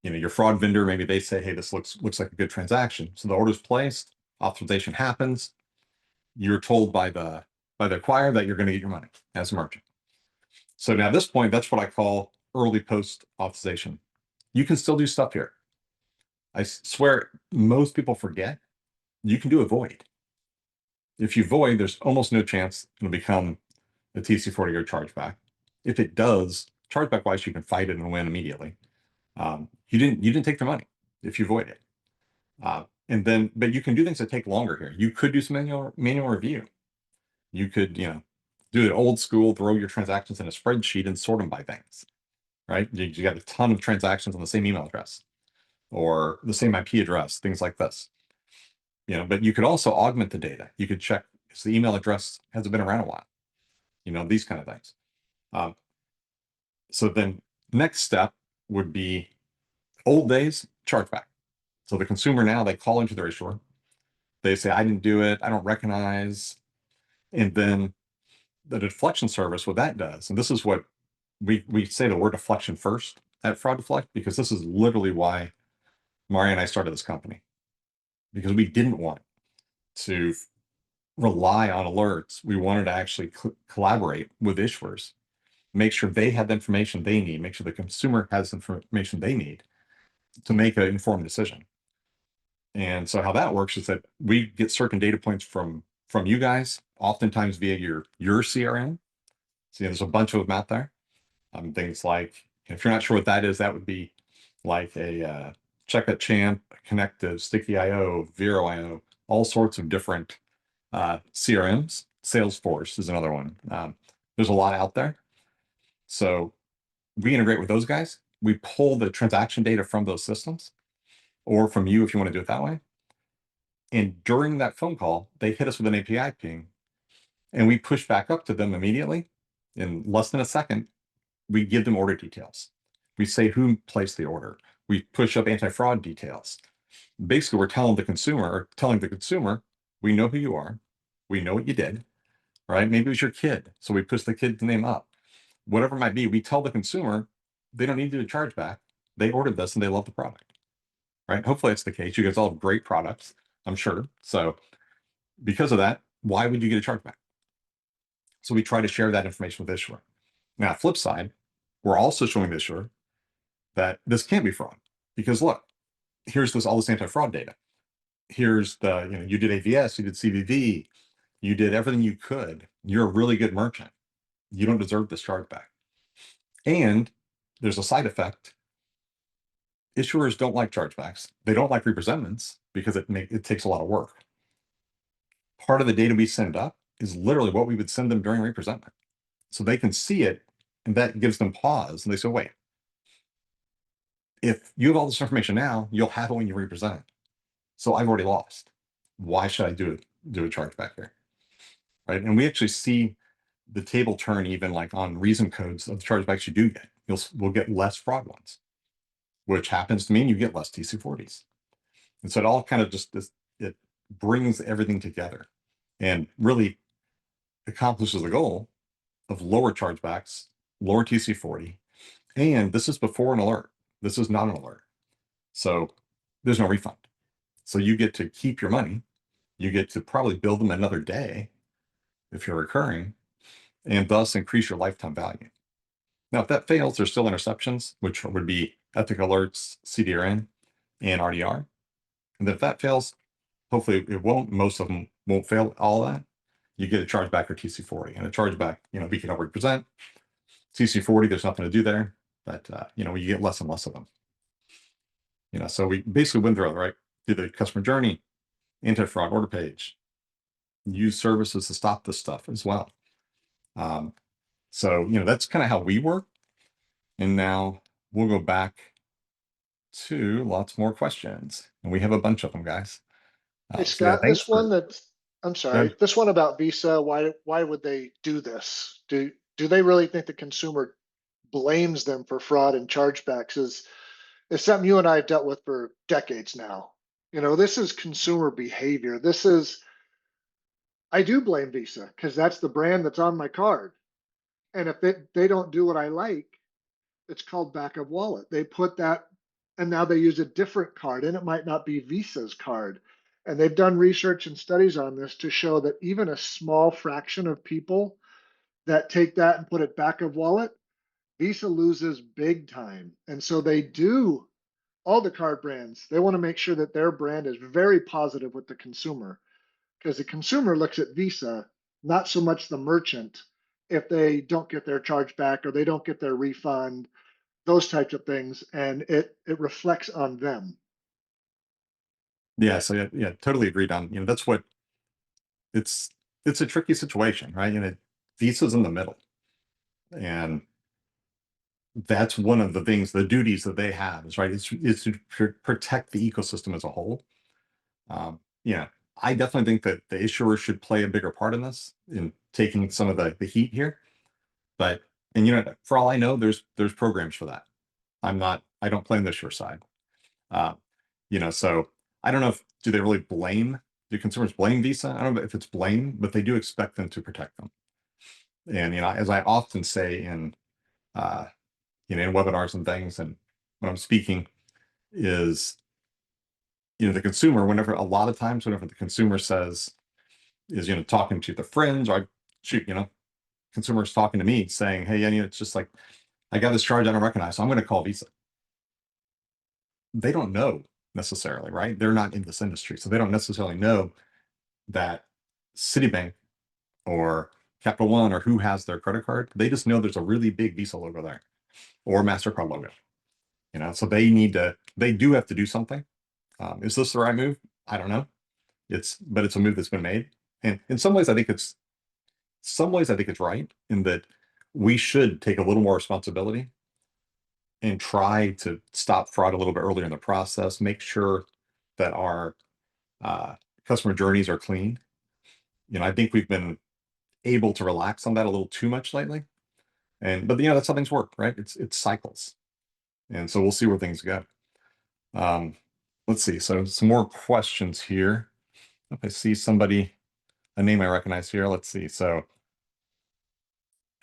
Your fraud vendor, maybe they say, hey, this looks like a good transaction. So the order's placed, authorization happens. You're told by the acquirer that you're going to get your money as a merchant. So now at this point, that's what I call early post authorization. You can still do stuff here. I swear most people forget you can do a void. If you void, there's almost no chance it'll become a TC40 or chargeback. If it does, chargeback wise, you can fight it and win immediately. You didn't take the money if you void it. But you can do things that take longer here. You could do some manual review. You could, do it old school, throw your transactions in a spreadsheet and sort them by things, right? You got a ton of transactions on the same email address or the same IP address, things like this. But you could also augment the data. You could check if the email address hasn't been around a while, these kind of things. So then next step would be old days, chargeback. So the consumer now, they call into their issuer. They say, I didn't do it. I don't recognize. And then the deflection service, what that does, and this is what we say the word deflection first at Fraud Deflect, because this is literally why Mario and I started this company, because we didn't want to rely on alerts. We wanted to actually collaborate with issuers, make sure they had the information they need, make sure the consumer has the information they need to make an informed decision. And so how that works is that we get certain data points from you guys, oftentimes via your CRM. So there's a bunch of them out there. Things like, if you're not sure what that is, that would be like a Check.Champ, Connective, Sticky.io, Vero.io, all sorts of different CRMs. Salesforce is another one. There's a lot out there. So we integrate with those guys. We pull the transaction data from those systems, or from you if you want to do it that way. And during that phone call, they hit us with an API ping, and we push back up to them immediately in less than a second. We give them order details. We say who placed the order. We push up anti-fraud details. Basically, we're telling the consumer, we know who you are. We know what you did, right? Maybe it was your kid. So we push the kid's name up. Whatever it might be, we tell the consumer they don't need to do a chargeback. They ordered this and they love the product, right? Hopefully it's the case. You guys all have great products, I'm sure. So because of that, why would you get a chargeback? So we try to share that information with the issuer. Now, flip side, we're also showing the issuer that this can't be fraud, because look, here's all this anti-fraud data. Here's you did AVS, you did CVV, you did everything you could. You're a really good merchant. You don't deserve this chargeback. And there's a side effect. Issuers don't like chargebacks. They don't like representments because it takes a lot of work. Part of the data we send up is literally what we would send them during representment. So they can see it, and that gives them pause. And they say, wait, if you have all this information now, you'll have it when you represent. So I've already lost. Why should I do a chargeback here? Right. And we actually see the table turn even like on reason codes of the chargebacks you do get. We'll get less fraud ones, which happens to mean you get less TC40s. And so it all kind of just it brings everything together and really accomplishes the goal of lower chargebacks, lower TC40. And this is before an alert. This is not an alert. So there's no refund. So you get to keep your money. You get to probably build them another day if you're recurring, and thus increase your lifetime value. Now, if that fails, there's still interceptions, which would be ethic alerts, CDRN, and RDR. And then if that fails, hopefully it won't. Most of them won't fail all that. You get a chargeback or TC40. And a chargeback, we can represent. TC40, there's nothing to do there, but you get less and less of them. So we basically went through it, right? Through the customer journey, anti-fraud order page, use services to stop this stuff as well. So that's kind of how we work. And now we'll go back to lots more questions, and we have a bunch of them, guys. Hey, So yeah, Scott, thanks I'm sorry, this one about Visa, why would they do this? Do they really think the consumer blames them for fraud and chargebacks? Is something you and I have dealt with for decades now. This is consumer behavior. I do blame Visa because that's the brand that's on my card. And if they don't do what I like, it's called back of wallet. They put that, and now they use a different card, and it might not be Visa's card. And they've done research and studies on this to show that even a small fraction of people that take that and put it back of wallet, Visa loses big time. And so all the card brands, they want to make sure that their brand is very positive with the consumer, because the consumer looks at Visa, not so much the merchant, if they don't get their charge back or they don't get their refund, those types of things, and it reflects on them. Yeah, so yeah, totally agreed on. That's what it's a tricky situation, right? Visa's in the middle, and that's one of the things, the duties that they have is right. It's to protect the ecosystem as a whole. Yeah, I definitely think that the issuer should play a bigger part in this, in taking some of the heat here. But for all I know, there's programs for that. I don't play on the issuer side. So I don't know do they really do consumers blame Visa? I don't know if it's blame, but they do expect them to protect them. And as I often say in in webinars and things, and when I'm speaking, is the consumer, a lot of times whenever the consumer says, is talking to their friends, or consumers talking to me saying, hey, it's just like, I got this charge I don't recognize, so I'm going to call Visa. They don't know necessarily, right? They're not in this industry, so they don't necessarily know that Citibank or Capital One or who has their credit card. They just know there's a really big Visa logo there, or MasterCard logo. So they do have to do something. Is this the right move? I don't know. But it's a move that's been made. And in some ways I think it's right, in that we should take a little more responsibility and try to stop fraud a little bit earlier in the process, make sure that our customer journeys are clean. I think we've been able to relax on that a little too much lately. But that's how things work, right? It's cycles. And so we'll see where things go. Let's see. So some more questions here. If I see somebody, a name I recognize here, let's see. So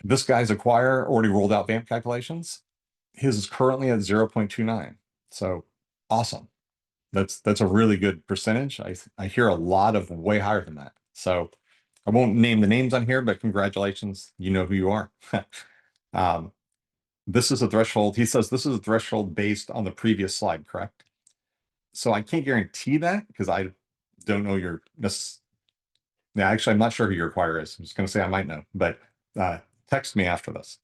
this guy's acquire already rolled out VAMP calculations. His is currently at 0.29. So awesome. That's a really good percentage. I hear a lot of way higher than that. So I won't name the names on here, but congratulations. You know who you are. This is a threshold. He says this is a threshold based on the previous slide, correct? So I can't guarantee that because I don't know your yeah, actually, I'm not sure who your acquirer is. I'm just going to say I might know, but text me after this.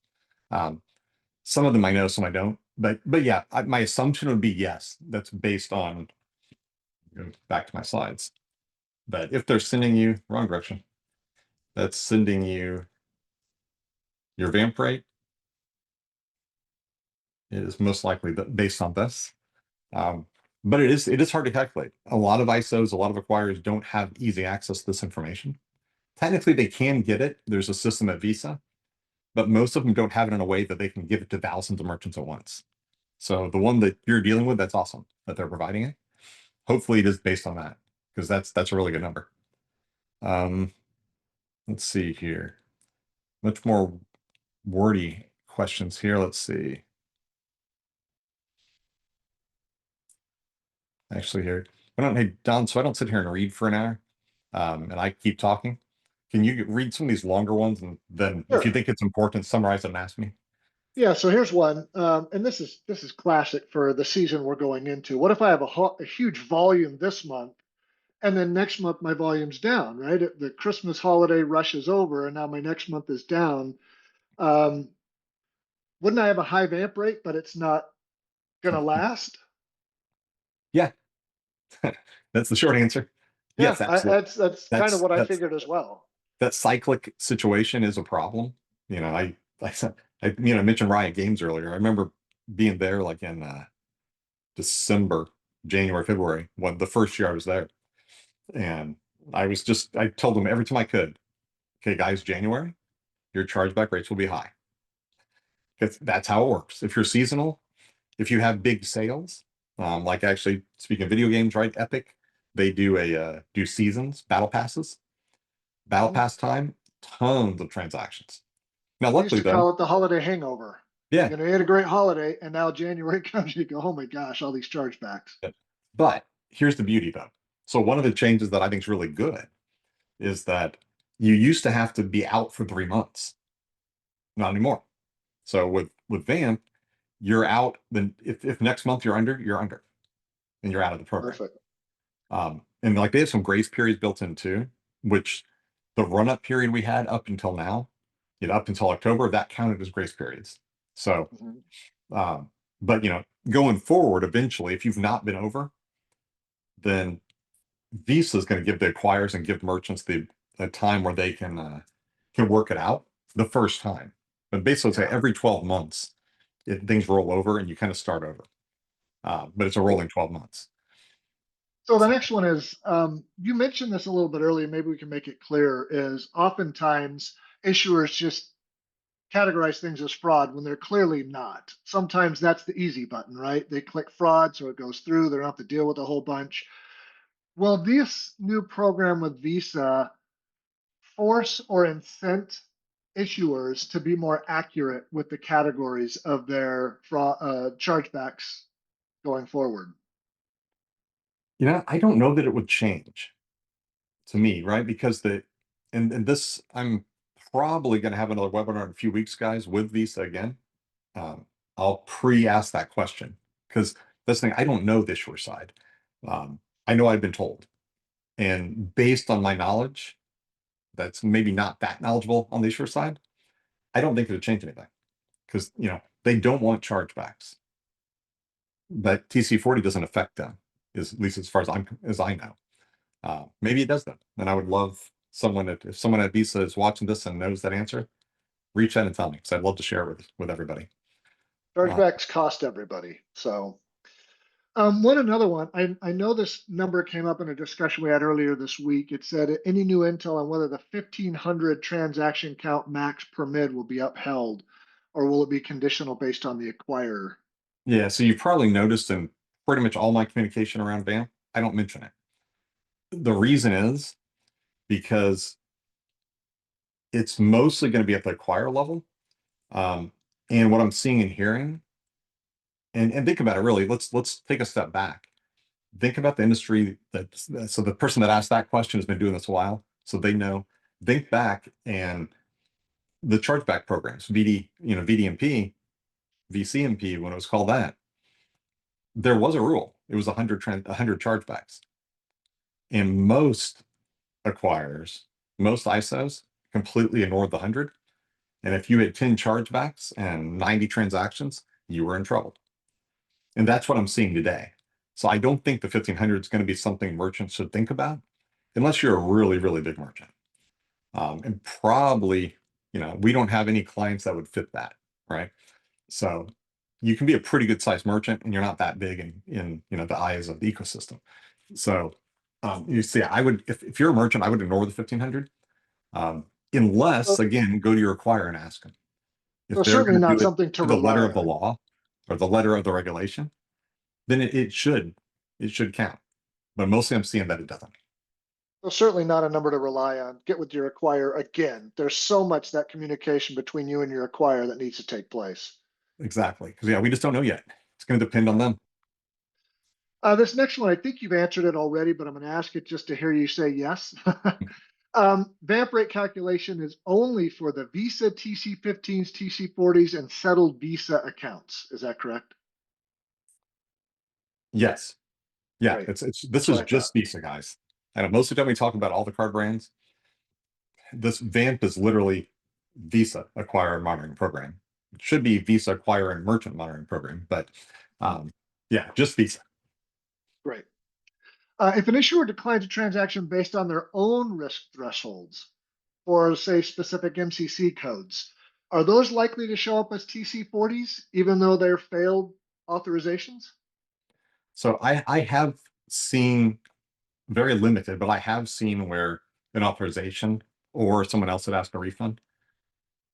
Some of them I know, some I don't. But yeah, my assumption would be yes. That's based on, go back to my slides. But if they're sending you wrong direction, that's sending you your VAMP rate is most likely based on this. But it is hard to calculate. A lot of ISOs, a lot of acquirers don't have easy access to this information. Technically, they can get it. There's a system at Visa, but most of them don't have it in a way that they can give it to thousands of merchants at once. So the one that you're dealing with, that's awesome that they're providing it. Hopefully it is based on that, because that's a really good number. Let's see here. Much more wordy questions here. Let's see. Actually here, hey, Don, so I don't sit here and read for an hour, and I keep talking. Can you read some of these longer ones, and then if you Sure. think it's important, summarize it and ask me? Yeah, so here's one, and this is classic for the season we're going into. What if I have a huge volume this month, and then next month my volume's down, right? The Christmas holiday rushes over, and now my next month is down. Um, wouldn't I have a high vamp rate, but it's not going to last? Yeah, that's the short answer. Yeah, Yes, absolutely. that's kind of That's what I that's figured as well. that cyclic situation is a problem. I mentioned Riot Games earlier. I remember being there like in December, January, February, when the first year I was there. And I told them every time I could, okay, guys, January, your chargeback rates will be high. That's how it works. If you're seasonal, if you have big sales, like actually speaking of video games, right? Epic, they do seasons, battle Mhm. pass time, tons of transactions. Now, We used luckily to though, call it the holiday hangover. yeah, You had a great holiday, and now January comes, you go, oh my gosh, all these chargebacks. but here's the beauty though. So one of the changes that I think is really good is that you used to have to be out for 3 months, not anymore. So with VAMP, you're out. Then if next month you're under, and you're out of the program. Perfect. And like they have some grace periods built in too, which the run up period we had up until now, up until October, that counted as grace periods. So, Mhm. um, but going forward, eventually, if you've not been over, then Visa is going to give the acquirers and give merchants the time where they can work it out the first time. But basically, say Yeah. every 12 months, things roll over and you kind of start over. But it's a rolling 12 months. So the next one is, you mentioned this a little bit earlier, maybe we can make it clear, is oftentimes issuers just categorize things as fraud when they're clearly not. Sometimes that's the easy button, right? They click fraud, so it goes through, they don't have to deal with a whole bunch. Will this new program with Visa force or incent issuers to be more accurate with the categories of their fraud, chargebacks going forward? I don't know that it would change to me, right? Because and this, I'm probably going to have another webinar in a few weeks, guys, with Visa again. I'll pre-ask that question because that's the thing. I don't know the issuer side. I know I've been told, and based on my knowledge, that's maybe not that knowledgeable on the issuer side. I don't think it would change anything because they don't want chargebacks, but TC40 doesn't affect them, at least as far as I know. Maybe it does though, and I would love someone if someone at Visa is watching this and knows that answer, reach out and tell me because I'd love to share it with everybody. Chargebacks cost everybody. So another one. I know this number came up in a discussion we had earlier this week. It said any new intel on whether the 1,500 transaction count max per mid will be upheld, or will it be conditional based on the acquirer? Yeah, so you've probably noticed in pretty much all my communication around VAMP, I don't mention it. The reason is because it's mostly going to be at the acquire level. And what I'm seeing and hearing, and think about it really, let's take a step back. Think about the industry so the person that asked that question has been doing this a while, so they know. Think back and the chargeback programs, VDMP, VCMP, when it was called that, there was a rule. It was 100 chargebacks. And most acquirers, most ISOs completely ignored the 100. And if you had 10 chargebacks and 90 transactions, you were in trouble. And that's what I'm seeing today. So I don't think the 1,500 is going to be something merchants should think about unless you're a really, really big merchant. And probably, we don't have any clients that would fit that, right? So you can be a pretty good sized merchant and you're not that big in the eyes of the ecosystem. So you see, I would, if you're a merchant, I would ignore the 1,500, unless, again, go to your acquirer and ask them. So If they're certainly going to not do it something to to the letter rely of the on. law or the letter of the regulation, then it should count. But mostly I'm seeing that it doesn't. So certainly not a number to rely on. Get with your acquirer again. There's so much that communication between you and your acquirer that needs to take place. Exactly. Because, yeah, we just don't know yet. It's going to depend on them. This next one, I think you've answered it already, but I'm going to ask it just to hear you say yes. VAMP rate calculation is only for the Visa TC15s, TC40s, and settled Visa accounts. Is that correct? Yes. Yeah. Great. This is just Visa, guys. I know most of the time we talk about all the card brands. This VAMP is literally Visa Acquire and Monitoring Program. It should be Visa Acquire and Merchant Monitoring Program, but yeah, just Visa. Great. If an issuer declines a transaction based on their own risk thresholds, or say specific MCC codes, are those likely to show up as TC40s, even though they're failed authorizations? So I have seen, very limited, but I have seen where an authorization or someone else had asked a refund,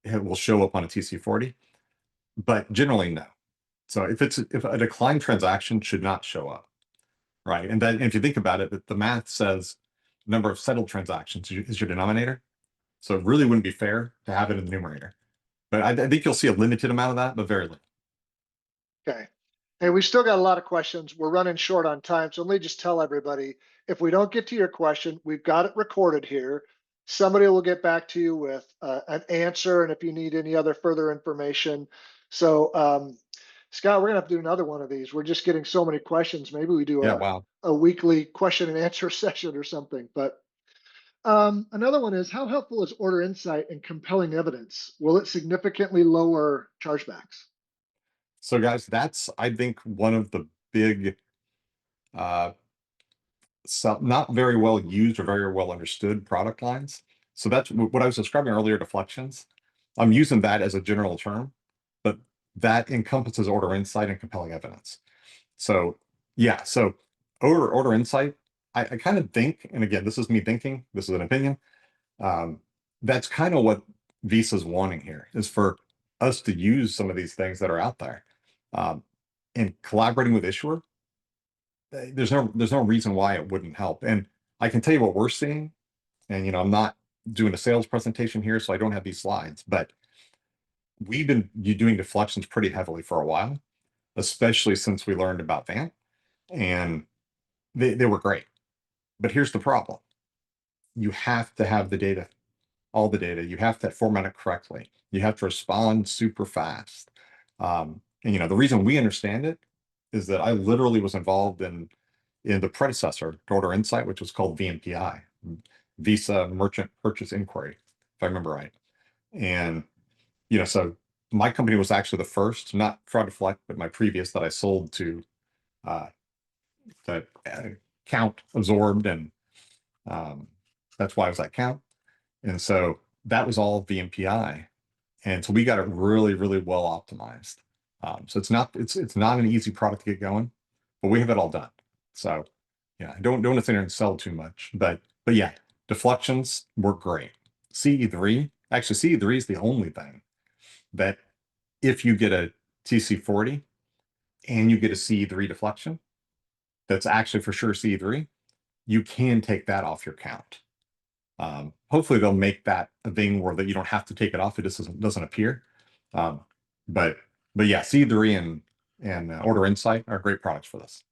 it will show up on a TC40, but generally no. So if a declined transaction should not show up, right? And then if you think about it, the math says number of settled transactions is your denominator. So it really wouldn't be fair to have it in the numerator. But I think you'll see a limited amount of that, but very little. Okay. Hey, we still got a lot of questions. We're running short on time. So let me just tell everybody, if we don't get to your question, we've got it recorded here. Somebody will get back to you with an answer. And if you need any other further information. So Scott, we're gonna have to do another one of these. We're just getting so many questions. Maybe we do Wow. a weekly question and answer session or something. But another one is, how helpful is order insight and compelling evidence? Will it significantly lower chargebacks? So guys, that's, I think, one of the big, not very well used or very well understood product lines. So that's what I was describing earlier, deflections. I'm using that as a general term, but that encompasses order insight and compelling evidence. So yeah, so order insight, I kind of think, and again, this is me thinking, this is an opinion. That's kind of what Visa's wanting here, is for us to use some of these things that are out there. And collaborating with issuer, there's no reason why it wouldn't help. And I can tell you what we're seeing. And I'm not doing a sales presentation here, so I don't have these slides, but we've been doing deflections pretty heavily for a while, especially since we learned about VAMP, and they were great. But here's the problem. You have to have the data, all the data. You have to format it correctly. You have to respond super fast. And the reason we understand it is that I literally was involved in the predecessor to Order Insight, which was called VMPI, Visa Merchant Purchase Inquiry, if I remember right. And so my company was actually the first, not Fraud Deflect, but my previous that I sold to, that Count absorbed, and that's why I was at Count. And so that was all VMPI. And so we got it really, really well optimized. So it's not an easy product to get going, but we have it all done. So yeah, don't want to sit there and sell too much, but yeah, deflections work great. CE3, actually CE3 is the only thing that if you get a TC40 and you get a CE3 deflection, that's actually for sure CE3, you can take that off your count. Hopefully they'll make that a thing where that you don't have to take it off. It just doesn't appear. Um, but yeah, CE3 and Order Insight are great products for this.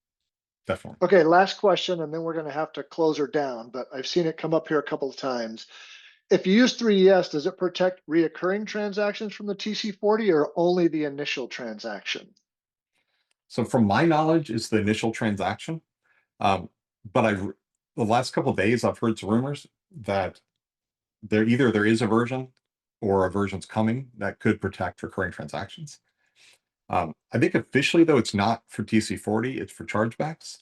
Definitely. Okay, last question, and then we're going to have to close her down, but I've seen it come up here a couple of times. If you use 3ES, does it protect reoccurring transactions from the TC40 or only the initial transaction? So from my knowledge, it's the initial transaction. But the last couple of days, I've heard some rumors that there is a version or a version's coming that could protect recurring transactions. I think officially though, it's not for TC40, it's for chargebacks.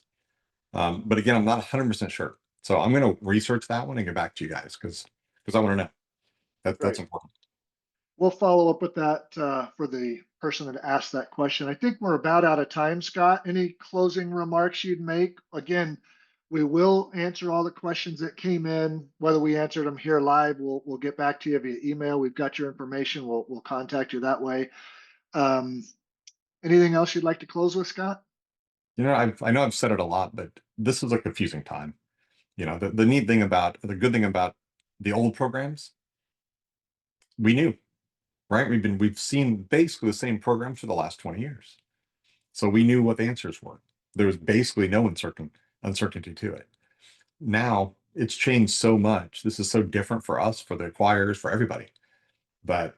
But again, I'm not 100% sure. So I'm going to research that one and get back to you guys because I want to know. That's important. We'll follow up with that for the person that asked that question. I think we're about out of time, Scott. Any closing remarks you'd make? Again, we will answer all the questions that came in. Whether we answered them here live, we'll get back to you via email. We've got your information. We'll contact you that way. Anything else you'd like to close with, Scott? You know, I know I've said it a lot, but this is a confusing time. You know, the good thing about the old programs, we knew, right? We've seen basically the same programs for the last 20 years. So we knew what the answers were. There was basically no uncertainty to it. Now it's changed so much. This is so different for us, for the acquirers, for everybody. But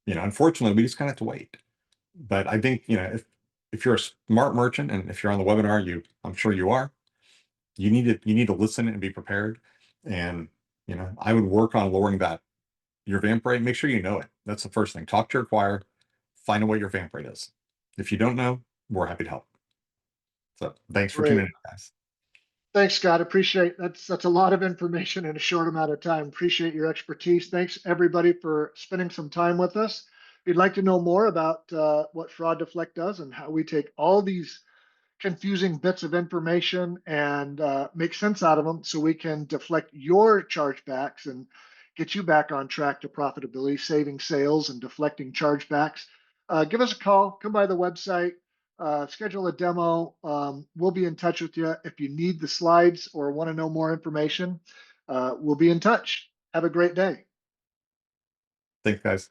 you know, unfortunately, we just kind of have to wait. But I think, you know, if you're a smart merchant and if you're on the webinar, I'm sure you are, you need to listen and be prepared. And you know, I would work on lowering your VAMP rate. Make sure you know it. That's the first thing. Talk to your acquirer, find out what your VAMP rate is. If you don't know, we're happy to help. So thanks for tuning in, guys. Thanks, Scott. Appreciate that's a lot of information in a short amount of time. Appreciate your expertise. Thanks everybody for spending some time with us. If you'd like to know more about what Fraud Deflect does and how we take all these confusing bits of information and make sense out of them so we can deflect your chargebacks and get you back on track to profitability, saving sales and deflecting chargebacks, give us a call, come by the website, schedule a demo. We'll be in touch with you. If you need the slides or want to know more information, we'll be in touch. Have a great day. Thanks, guys.